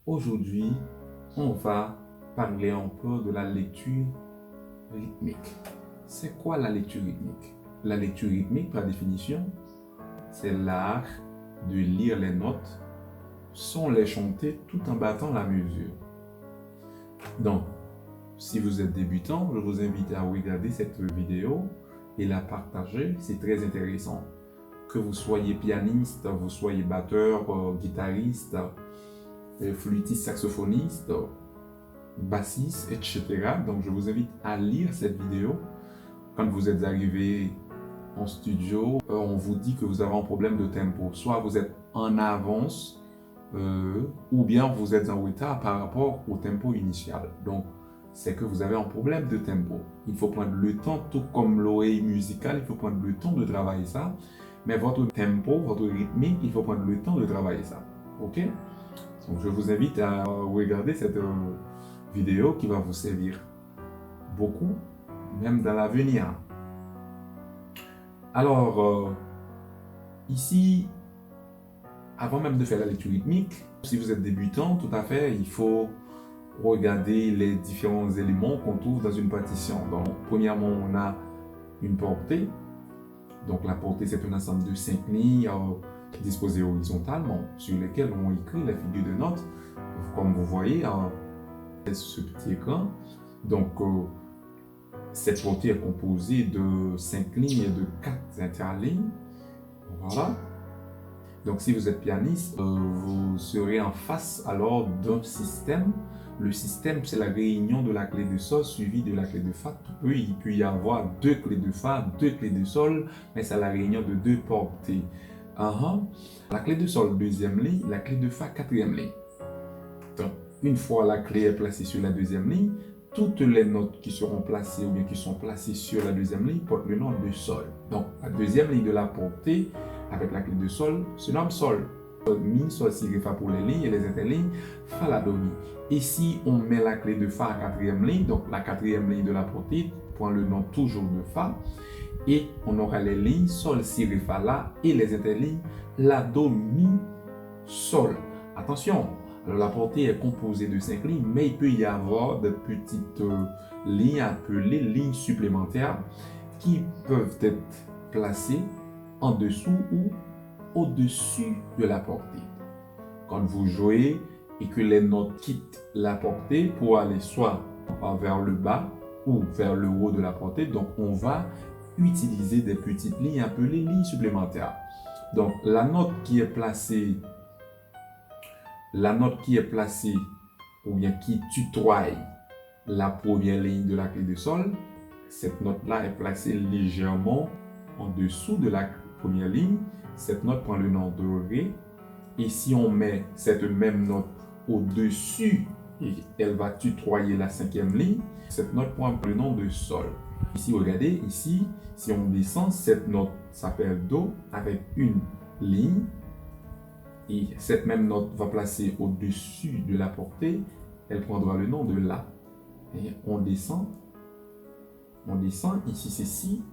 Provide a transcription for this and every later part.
Aujourd'hui, on va parler un peu de la lecture rythmique. C'est quoi la lecture rythmique? La lecture rythmique, par définition, c'est l'art de lire les notes sans les chanter tout en battant la mesure. Donc, si vous êtes débutant, je vous invite à regarder cette vidéo et la partager, c'est très intéressant. Que vous soyez pianiste, vous soyez batteur, guitariste, flûtiste, saxophoniste, bassiste, etc. Donc je vous invite à lire cette vidéo. Quand vous êtes arrivé en studio, on vous dit que vous avez un problème de tempo. Soit vous êtes en avance, ou bien vous êtes en retard par rapport au tempo initial. Donc c'est que vous avez un problème de tempo. Il faut prendre le temps, tout comme l'oreille musicale, il faut prendre le temps de travailler ça. Mais votre tempo, votre rythmique, il faut prendre le temps de travailler ça. Ok? Donc je vous invite à regarder cette vidéo qui va vous servir beaucoup, même dans l'avenir. Alors, ici, avant même de faire la lecture rythmique, si vous êtes débutant, tout à fait, il faut regarder les différents éléments qu'on trouve dans une partition. Donc, premièrement, on a une portée. Donc, la portée, c'est un ensemble de 5 lignes disposées horizontalement sur lesquelles on écrit la figure de notes, comme vous voyez ce petit écran. Donc, cette portée est composée de 5 lignes et de 4 interlignes. Voilà. Donc, si vous êtes pianiste, vous serez en face alors d'un système. Le système, c'est la réunion de la clé de sol suivie de la clé de fa. Il peut y avoir 2 clés de fa, 2 clés de sol, mais c'est la réunion de 2 portées. La clé de sol, deuxième ligne, la clé de fa, quatrième ligne. Donc, une fois la clé est placée sur la deuxième ligne, toutes les notes qui seront placées ou bien qui sont placées sur la deuxième ligne portent le nom de sol. Donc, la deuxième ligne de la portée avec la clé de sol se nomme sol. Mi, sol, si, ré, fa pour les lignes et les interlignes, fa, la, do, mi. Et si on met la clé de fa à quatrième ligne, donc la quatrième ligne de la portée prend le nom toujours de fa, et on aura les lignes sol, si, ré, fa, la et les interlignes la, do, mi, sol. Attention! Alors, la portée est composée de 5 lignes, mais il peut y avoir de petites lignes appelées lignes supplémentaires qui peuvent être placées en dessous ou au-dessus de la portée. Quand vous jouez et que les notes quittent la portée pour aller soit vers le bas ou vers le haut de la portée, donc on va utiliser des petites lignes appelées lignes supplémentaires. Donc la note qui est placée ou bien qui tutoie la première ligne de la clé de sol, cette note-là est placée légèrement en dessous de la première ligne. Cette note prend le nom de Ré. Et si on met cette même note au-dessus, elle va tutoyer la cinquième ligne, cette note prend le nom de Sol. Ici, regardez, ici, si on descend, cette note s'appelle Do avec une ligne. Et cette même note va placer au-dessus de la portée, elle prendra le nom de La. Et on descend, ici c'est Si,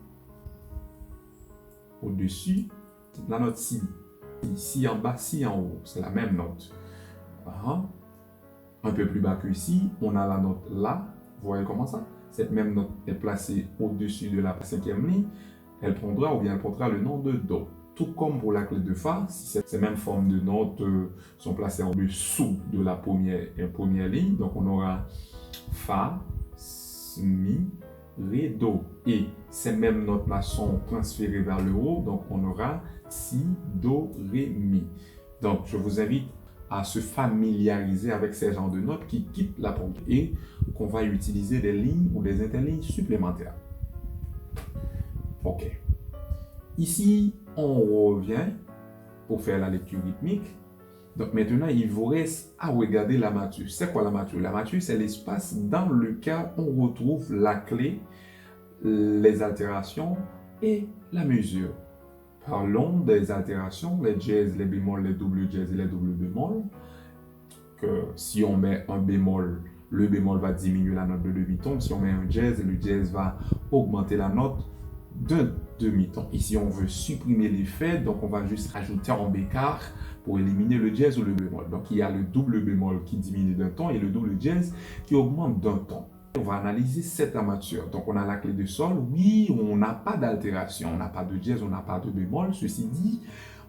au-dessus, la note Si. Si en bas, Si en haut, c'est la même note. Un peu plus bas que Si, on a la note La. Vous voyez comment ça? Cette même note est placée au-dessus de la cinquième ligne. Elle portera le nom de Do. Tout comme pour la clé de Fa, si ces mêmes formes de notes sont placées en dessous de la première ligne, donc on aura Fa, Mi, Ré, Do. Et ces mêmes notes-là sont transférées vers le haut, donc on aura Si, Do, Ré, Mi. Donc je vous invite à se familiariser avec ces genres de notes qui quittent la portée et qu'on va utiliser des lignes ou des interlignes supplémentaires. Ok. Ici, on revient pour faire la lecture rythmique. Donc maintenant, il vous reste à regarder l'armature. C'est quoi l'armature? L'armature, c'est l'espace dans lequel on retrouve la clé, les altérations et la mesure. Parlons des altérations, les dièses, les bémols, les doubles dièses et les doubles bémols. Que si on met un bémol, le bémol va diminuer la note de demi-ton. Si on met un dièse, le dièse va augmenter la note d'un demi-ton. Ici, on veut supprimer l'effet, donc on va juste rajouter en bécard pour éliminer le dièse ou le bémol. Donc, il y a le double bémol qui diminue d'un ton et le double dièse qui augmente d'un ton. On va analyser cette armature. Donc, on a la clé de sol. Oui, on n'a pas d'altération. On n'a pas de dièse, on n'a pas de bémol. Ceci dit,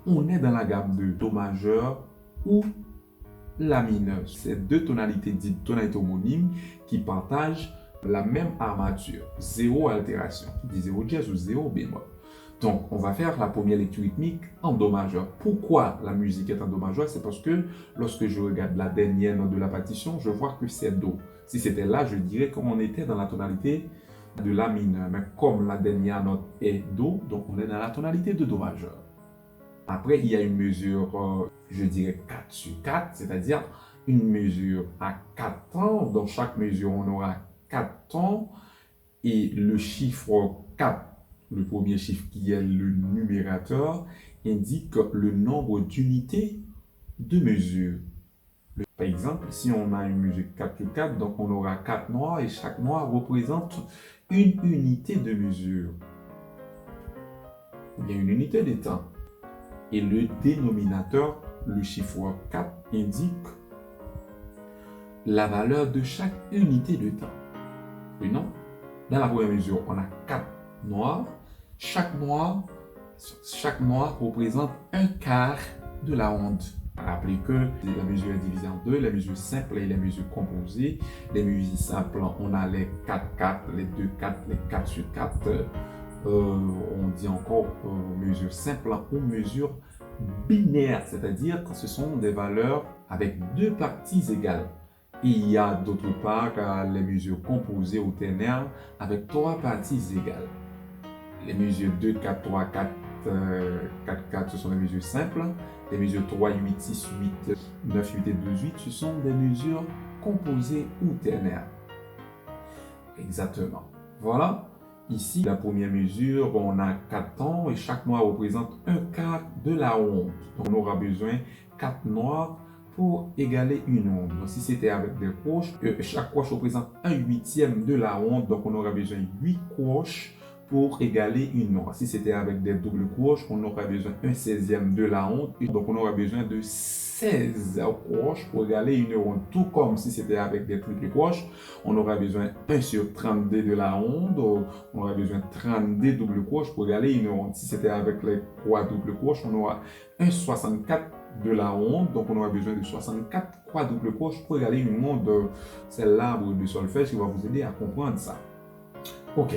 on est dans la gamme de Do majeur ou La mineur. C'est deux tonalités dites tonalités homonymes qui partagent la même armature. Zéro altération. Qui dit zéro dièse ou zéro bémol. Donc, on va faire la première lecture rythmique en Do majeur. Pourquoi la musique est en Do majeur? C'est parce que lorsque je regarde la dernière note de la partition, je vois que c'est Do. Si c'était là, je dirais qu'on était dans la tonalité de La mineur. Mais comme la dernière note est Do, donc on est dans la tonalité de Do majeur. Après, il y a une mesure, je dirais 4 sur 4, c'est-à-dire une mesure à 4 temps. Dans chaque mesure, on aura 4 temps. Et le chiffre 4, le premier chiffre qui est le numérateur, indique le nombre d'unités de mesure. Par exemple, si on a une mesure 4 sur 4, donc on aura 4 noirs et chaque noir représente une unité de mesure. Ou bien une unité de temps. Et le dénominateur, le chiffre 4, indique la valeur de chaque unité de temps. Et non, dans la première mesure, on a 4 noirs. Chaque noir représente un quart de la onde. Rappelez que la mesure est divisée en deux, les mesures simples et les mesures composées. Les mesures simples, on a les 4-4, les 2-4, les 4 sur 4. On dit encore mesure simple ou mesure binaire, c'est-à-dire que ce sont des valeurs avec deux parties égales. Et il y a d'autre part les mesures composées ou ternaires avec trois parties égales. Les mesures 2, 4, 3, 4, 4, 4, ce sont des mesures simples. Les mesures 3, 8, 6, 8, 9, 8 et 12, 8, ce sont des mesures composées ou ternaires. Exactement. Voilà. Ici, la première mesure, on a 4 temps et chaque noir représente un quart de la onde. Donc, on aura besoin 4 noirs pour égaler une onde. Donc, si c'était avec des croches, chaque croche représente un huitième de la onde. Donc, on aura besoin de 8 croches pour égaler une onde. Si c'était avec des doubles croches, on aura besoin d'un 16e de la onde. Donc, on aura besoin de 16 croches pour égaler une onde. Tout comme si c'était avec des triples croches, on aura besoin 1 sur 32 de la onde. On aura besoin de 32 doubles croches pour égaler une onde. Si c'était avec les quadruples croches, on aura 1,64 de la onde. Donc, on aura besoin de 64 quadruples croches pour égaler une onde. C'est l'arbre de solfège qui va vous aider à comprendre ça. OK.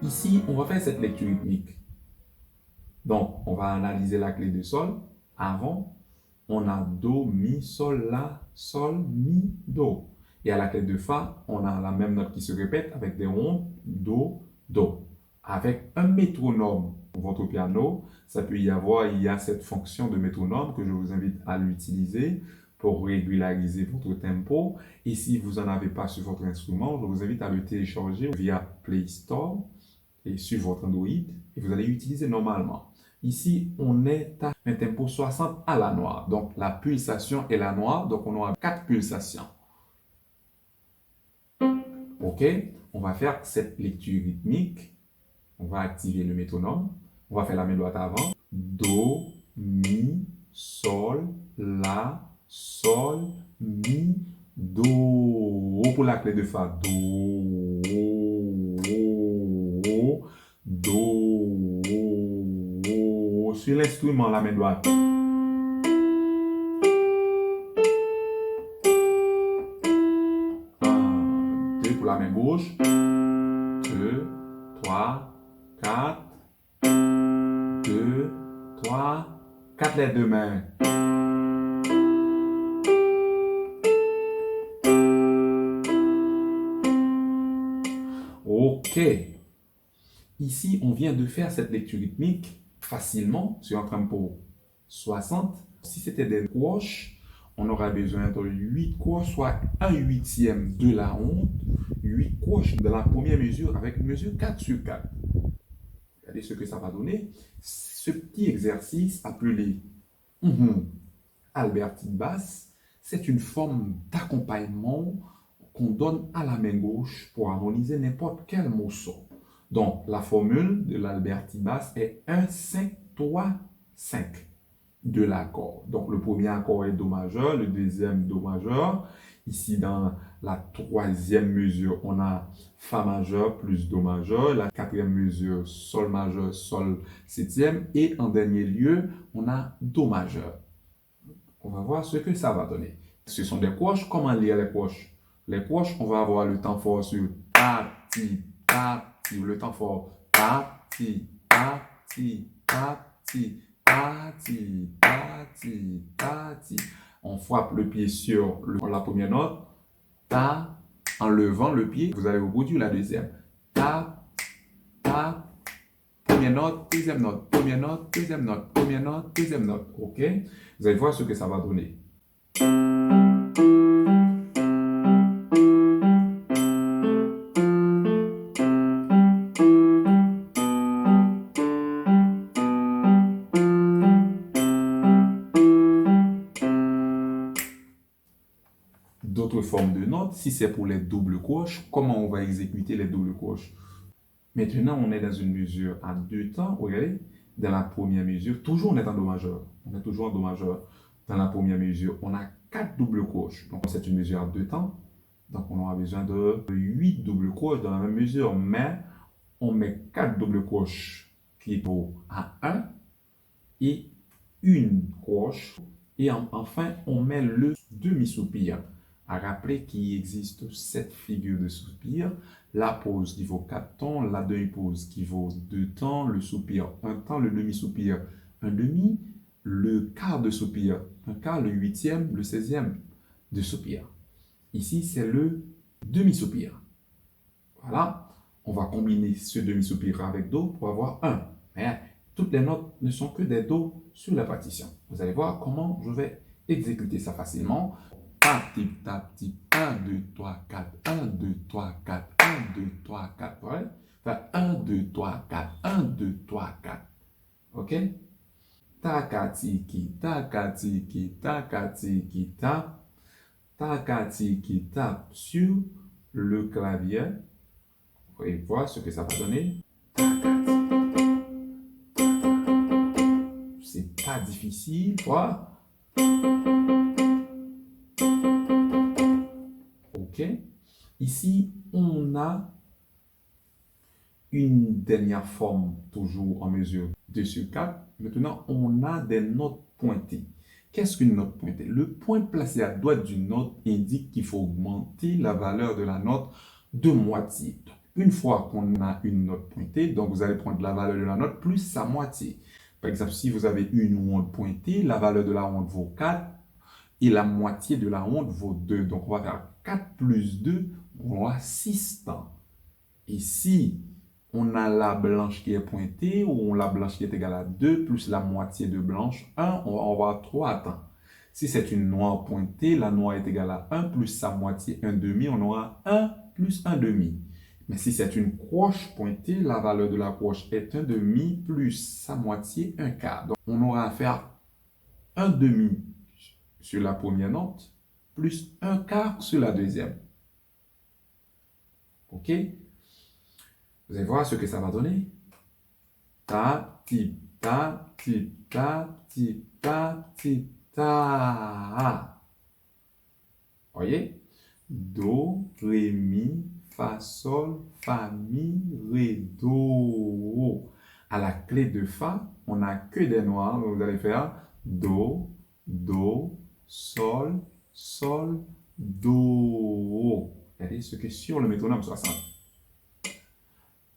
Ici, on va faire cette lecture rythmique. Donc, on va analyser la clé de sol. Avant, on a Do, Mi, Sol, La, Sol, Mi, Do. Et à la clé de Fa, on a la même note qui se répète avec des ondes Do, Do. Avec un métronome pour votre piano, il y a cette fonction de métronome que je vous invite à l'utiliser pour régulariser votre tempo. Et si vous n'en avez pas sur votre instrument, je vous invite à le télécharger via Play Store et sur votre Android et vous allez l'utiliser normalement. Ici, on est à un tempo 60 à la noire. Donc, la pulsation est la noire. Donc, on aura 4 pulsations. OK? On va faire cette lecture rythmique. On va activer le métronome. On va faire la main droite avant. Do, Mi, Sol, La, Sol, Mi, Do. Pour la clé de Fa. Do, Do, sur l'instrument, la main droite. 1, 2 pour la main gauche. 2, 3, 4. 2, 3, 4 les deux mains. OK. Ici, on vient de faire cette lecture rythmique facilement sur un tempo 60. Si c'était des croches, on aura besoin de 8 croches, soit un huitième de la onde. 8 croches dans la première mesure avec une mesure 4 sur 4. Regardez ce que ça va donner. Ce petit exercice appelé Albertine basse, c'est une forme d'accompagnement qu'on donne à la main gauche pour harmoniser n'importe quel morceau. Donc, la formule de l'Alberti basse est 1, 5, 3, 5 de l'accord. Donc, le premier accord est Do majeur, le deuxième Do majeur. Ici, dans la troisième mesure, on a Fa majeur plus Do majeur. La quatrième mesure, Sol majeur, Sol septième. Et en dernier lieu, on a Do majeur. On va voir ce que ça va donner. Ce sont des croches. Comment lire les croches? Les croches, on va avoir le temps fort sur ta, ti, ta, ti. Le temps fort ta, ti, ta, ti, ta, ti, ta, ti, ta, ti, ta, ti. On frappe le pied sur la première note. Ta, en levant le pied, vous allez reproduire la deuxième. Ta, ta, première note, deuxième note, première note, deuxième note, première note, deuxième note. OK? Vous allez voir ce que ça va donner. D'autres formes de notes, si c'est pour les doubles croches, comment on va exécuter les doubles croches? Maintenant, on est dans une mesure à deux temps. Regardez, dans la première mesure, toujours on est en Do majeur. On est toujours en Do majeur. Dans la première mesure, on a 4 doubles croches. Donc, c'est une mesure à deux temps. Donc, on aura besoin de 8 doubles croches dans la même mesure. Mais, on met 4 doubles croches qui équivaut à 1 et une croche. Et enfin, on met le demi-soupir. À rappeler qu'il existe 7 figures de soupir. La pause qui vaut 4 temps, la demi-pause qui vaut 2 temps, le soupir 1 temps, le demi-soupir 1 demi, le quart de soupir 1 quart, le huitième, le 16e de soupir. Ici, c'est le demi-soupir. Voilà, on va combiner ce demi-soupir avec Do pour avoir 1. Mais toutes les notes ne sont que des Do sur la partition. Vous allez voir comment je vais exécuter ça facilement. Tap, tip, tap, tip, 1, 2, 3, 4, 1, 2, 3, 4, 1, 2, 3, 4. Ouais? Enfin, 1, 2, 3, 4, 1, 2, 3, 4. OK? Takatiki, takatiki, takatiki, tap. Takatiki, tap sur le clavier. Vous allez voir ce que ça va donner. C'est pas difficile, quoi. OK. Ici, on a une dernière forme, toujours en mesure 2 sur 4. Maintenant, on a des notes pointées. Qu'est-ce qu'une note pointée? Le point placé à droite d'une note indique qu'il faut augmenter la valeur de la note de moitié. Une fois qu'on a une note pointée, donc vous allez prendre la valeur de la note plus sa moitié. Par exemple, si vous avez une onde pointée, la valeur de la onde vaut 4 et la moitié de la onde vaut 2. Donc, on va faire 4 plus 2, on aura 6 temps. Ici, on a la blanche qui est pointée, ou la blanche qui est égale à 2, plus la moitié de blanche, 1, on va avoir 3 temps. Si c'est une noire pointée, la noire est égale à 1, plus sa moitié, 1 demi, on aura 1 plus 1 demi. Mais si c'est une croche pointée, la valeur de la croche est 1 demi, plus sa moitié, 1 quart. Donc, on aura à faire 1 demi sur la première note, plus 1 quart sur la deuxième. OK? Vous allez voir ce que ça va donner. Ta, ti, ta, ti, ta, ti, ta, ti, ta. Voyez? Do, ré, mi, fa, sol, fa, mi, ré, do. À la clé de fa, on n'a que des noirs. Donc vous allez faire do, do, sol, sol, do. Regardez ce que sur le métronome 60.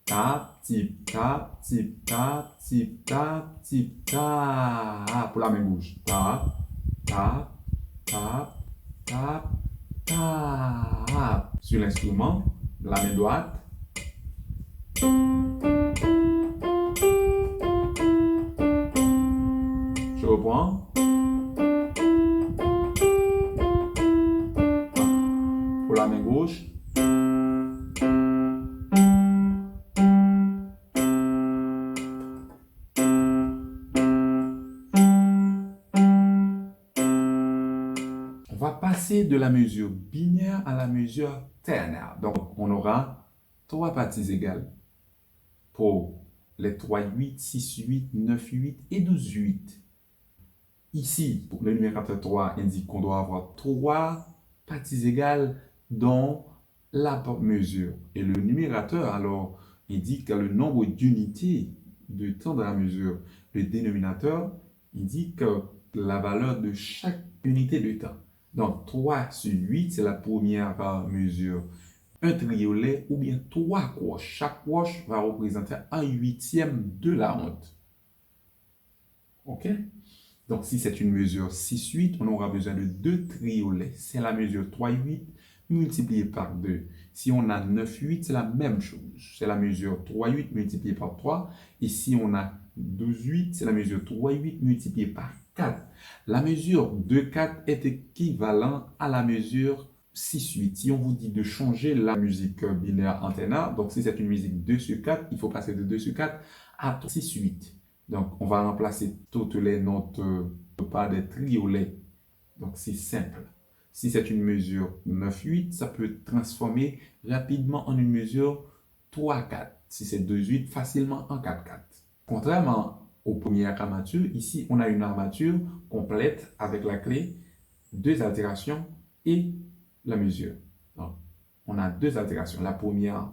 Tap, tip, tap, tip, tap, tip, tap, tip, tap. Pour la main gauche. Tap, tap, tap, tap, tap. Sur l'instrument, la main droite. Je reprends. Pour la main gauche. On va passer de la mesure binaire à la mesure ternaire. Donc, on aura 3 parties égales. pour les 3/8, 6/8, 9/8 et 12/8. Ici, le numérateur 3 indique qu'on doit avoir 3 parties égales dans la mesure. Et le numérateur, alors, indique le nombre d'unités de temps de la mesure. Le dénominateur indique la valeur de chaque unité de temps. Donc, 3/8, c'est la première mesure. Un triolet ou bien 3 croches. Chaque croche va représenter 1/8 de la honte. OK? Donc, si c'est une mesure 6/8, on aura besoin de 2 triolets. C'est la mesure 3/8 multiplié par 2. Si on a 9/8, c'est la même chose. C'est la mesure 3/8 multiplié par 3. Et si on a 12/8, c'est la mesure 3/8 multiplié par 4. La mesure 2/4 est équivalente à la mesure 6/8. Si on vous dit de changer la musique binaire antenna, donc si c'est une musique 2/4, il faut passer de 2/4 à 6/8. Donc, on va remplacer toutes les notes par des triolets. Donc, c'est simple. Si c'est une mesure 9/8, ça peut transformer rapidement en une mesure 3/4. Si c'est 2/8, facilement en 4/4. Contrairement aux premières armatures, ici, on a une armature complète avec la clé, 2 altérations et la mesure. Donc, on a 2 altérations. La première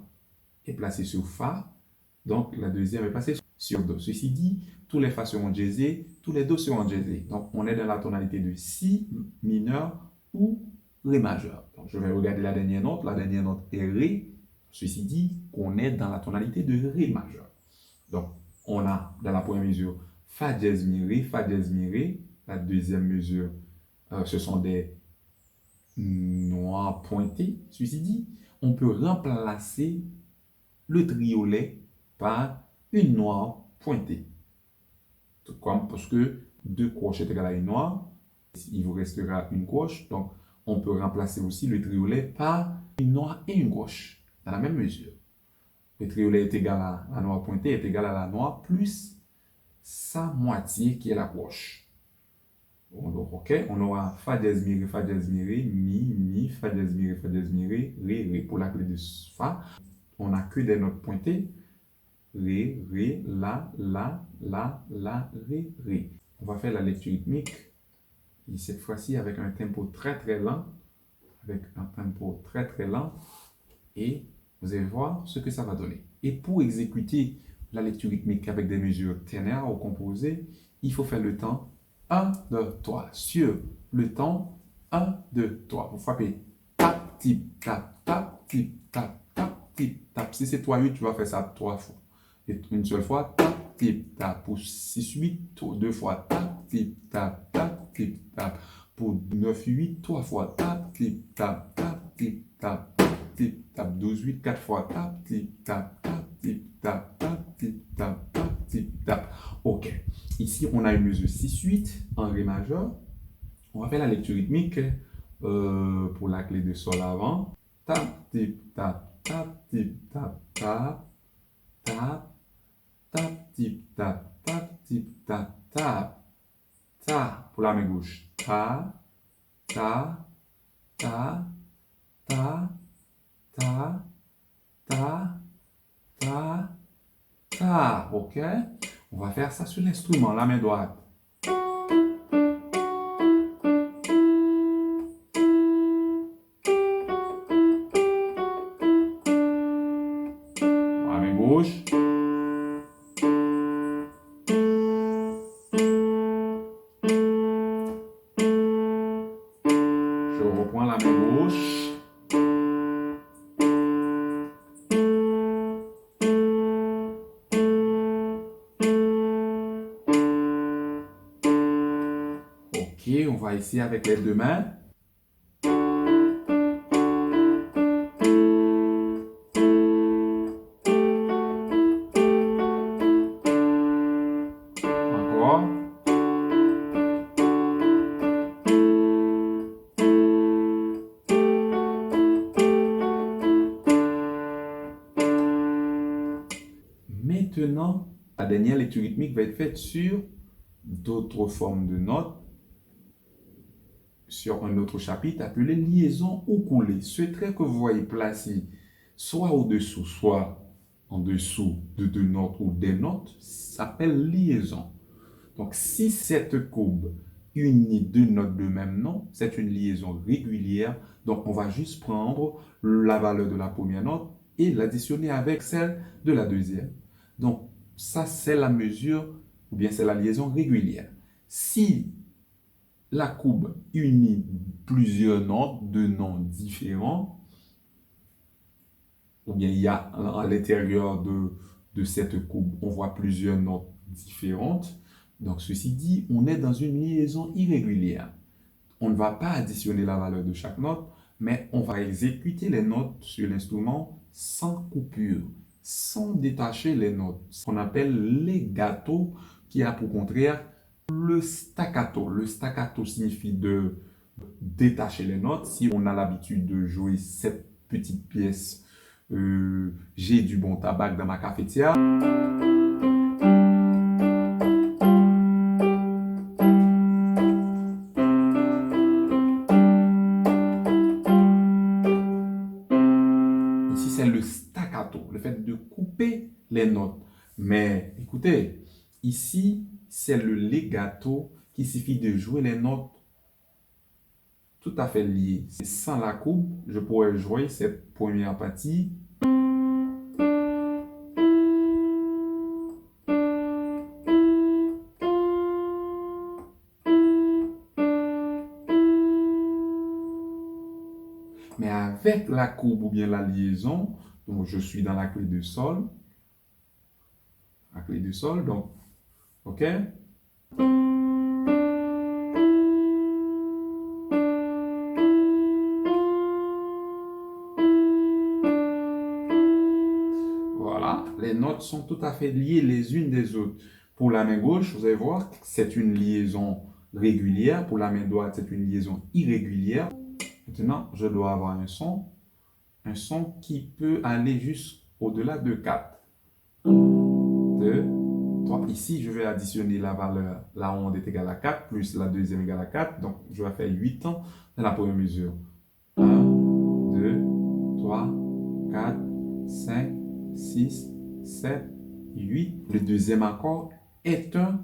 est placée sur Fa, donc la deuxième est placée sur Do. Ceci dit, tous les Fa seront jazzés, tous les Do seront jazzés. Donc, on est dans la tonalité de Si mineur ou Ré majeur. Donc, je vais regarder la dernière note. La dernière note est Ré. Ceci dit, on est dans la tonalité de Ré majeur. Donc, on a dans la première mesure Fa dièse Mi Ré, Fa dièse Mi Ré. La deuxième mesure, ce sont des noirs pointés. Ceci dit, on peut remplacer le triolet par une noire pointée. Tout comme parce que 2 croches est égal à une noire, il vous restera une croche. Donc, on peut remplacer aussi le triolet par une noire et une croche dans la même mesure. Le triolet est égal à la noire pointée est égal à la noire plus sa moitié qui est la croche. Donc, OK, on aura Fa dièse Mi Ré, Fa dièse Mi Ré, Mi, Mi, Fa dièse Mi Ré, Fa dièse Mi Ré, Ré, Ré. Pour la clé de Fa, on n'a que des notes pointées. Ré, Ré, La, Ré, Ré. On va faire la lecture rythmique. Et cette fois-ci avec un tempo très très lent. Et vous allez voir ce que ça va donner. Et pour exécuter la lecture rythmique avec des mesures ternaires ou composées, il faut faire le temps 1, 2, 3. Sur le temps 1, 2, 3. Vous frappez tap, tip, tap, tap, tip, tap, tap, tip, tap. Si c'est 3/8, tu vas faire ça 3 fois. Et une seule fois, tap, tip, tap. Pour 6/8, 2 fois, tap, tip, tap, tap, tip, tap. Pour 9/8, 3 fois, tap, tip, tap, tap, tip, tap, tap, tip, tap. 12/8, 4 fois, tap, tip, tap, tap, tip, tap, tap, tip, tap, tap, tip, tap. OK. Ici, on a une mesure 6/8 en Ré majeur. On va faire la lecture rythmique pour la clé de Sol avant. Tap, tip, tap, tap, tip, tap, tap, tap, tap, tip, tap, tap, tip, tap, tap. Ta pour la main gauche. Ta, ta, ta, ta, ta, ta, ta, ta. OK? On va faire ça sur l'instrument, la main droite. La main gauche. Je reprends la main gauche. OK, on va essayer avec les deux mains. Encore. Maintenant, la dernière lecture rythmique va être faite sur d'autres formes de notes, sur un autre chapitre appelé liaison ou coulée. Ce trait que vous voyez placé soit au-dessous, soit en dessous de deux notes ou des notes s'appelle liaison. Donc, si cette courbe unit deux notes de même nom, c'est une liaison régulière. Donc, on va juste prendre la valeur de la première note et l'additionner avec celle de la deuxième. Donc, ça, c'est la mesure, ou bien c'est la liaison régulière. Si la courbe unit plusieurs notes de noms différents, ou bien il y a à l'intérieur de cette courbe, on voit plusieurs notes différentes. Donc, ceci dit, on est dans une liaison irrégulière. On ne va pas additionner la valeur de chaque note, mais on va exécuter les notes sur l'instrument sans coupure, sans détacher les notes. Ce qu'on appelle legato, qui a pour contraire le staccato. Le staccato signifie de détacher les notes. Si on a l'habitude de jouer cette petite pièce, j'ai du bon tabac dans ma cafetière. Ici, c'est le staccato, le fait de couper les notes. Mais écoutez, ici, c'est le legato qui suffit de jouer les notes tout à fait liées. Sans la coupe, je pourrais jouer cette première partie. Mais avec la courbe ou bien la liaison, donc je suis dans la clé de sol. La clé de sol, donc, OK? Voilà, les notes sont tout à fait liées les unes des autres. Pour la main gauche, vous allez voir que c'est une liaison régulière. Pour la main droite, c'est une liaison irrégulière. Maintenant, je dois avoir un son qui peut aller jusqu'au-delà de 4. 2, 3. Ici, je vais additionner la valeur. La onde est égale à 4, plus la deuxième égale à 4. Donc, je vais faire 8 ans dans la première mesure. 1, 2, 3, 4, 5, 6, 7, 8. Le deuxième accord est un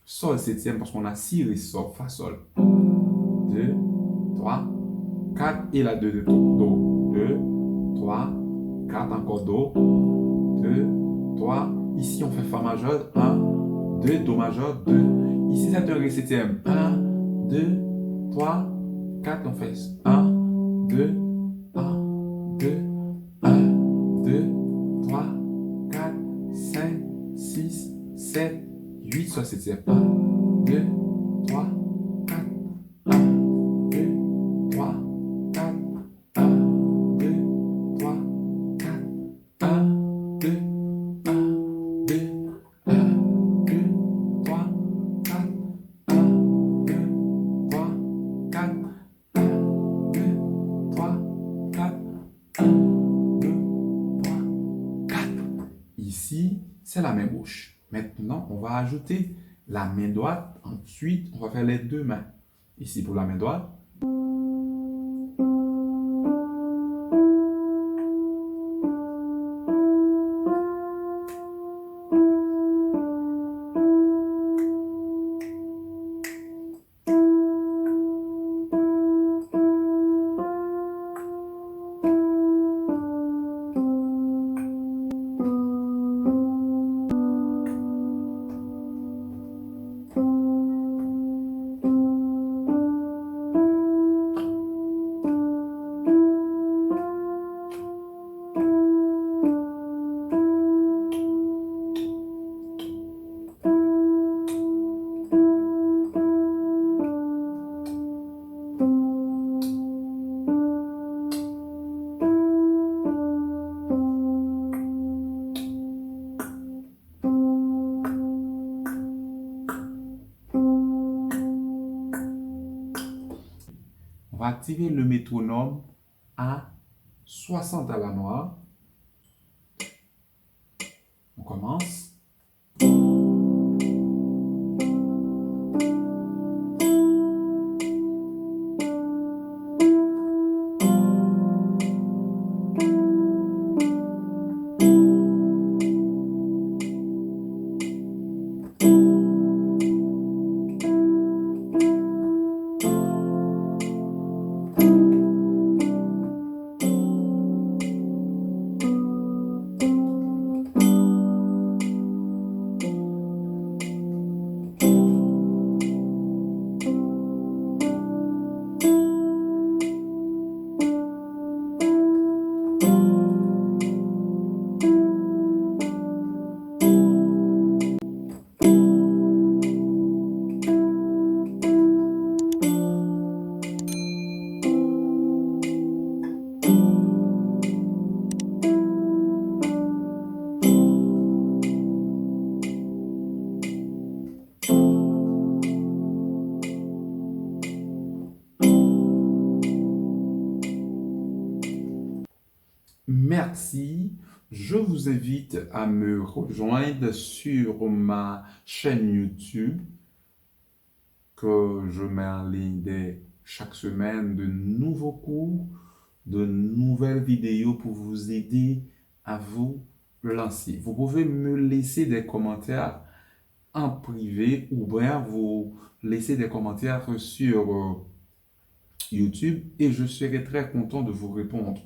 sol septième parce qu'on a 6 ré, sol, fa, sol. 2, 3, 4 et la 2 de do. 2, 3, 4, encore do. 2, 3. Ici, on fait fa majeur. 1, 2, do majeur, 2. Ici, c'est un ré septième. 1, 2, 3, 4. On fait 1, 2, 1, 2, 1, 2, 3, 4, 5, 6, 7, 8, soit septième. 1, 2, 3, 4, 1, 2, 3, 4, 1, 2, 3, 4, 1, 2, 1, 2, 1, 2, 3, 4, 1, 2, 3, 4, 1, 2, 3, 4, 1, 2, 3, 4. Ici, c'est la main gauche. Maintenant, on va ajouter la main droite. Ensuite, on va faire les deux mains. Ici, pour la main droite. On va activer le métronome à 60 à la noire. On commence. Merci. Je vous invite à me rejoindre sur ma chaîne YouTube que je mets en ligne chaque semaine de nouveaux cours, de nouvelles vidéos pour vous aider à vous lancer. Vous pouvez me laisser des commentaires en privé ou bien vous laisser des commentaires sur YouTube et je serai très content de vous répondre.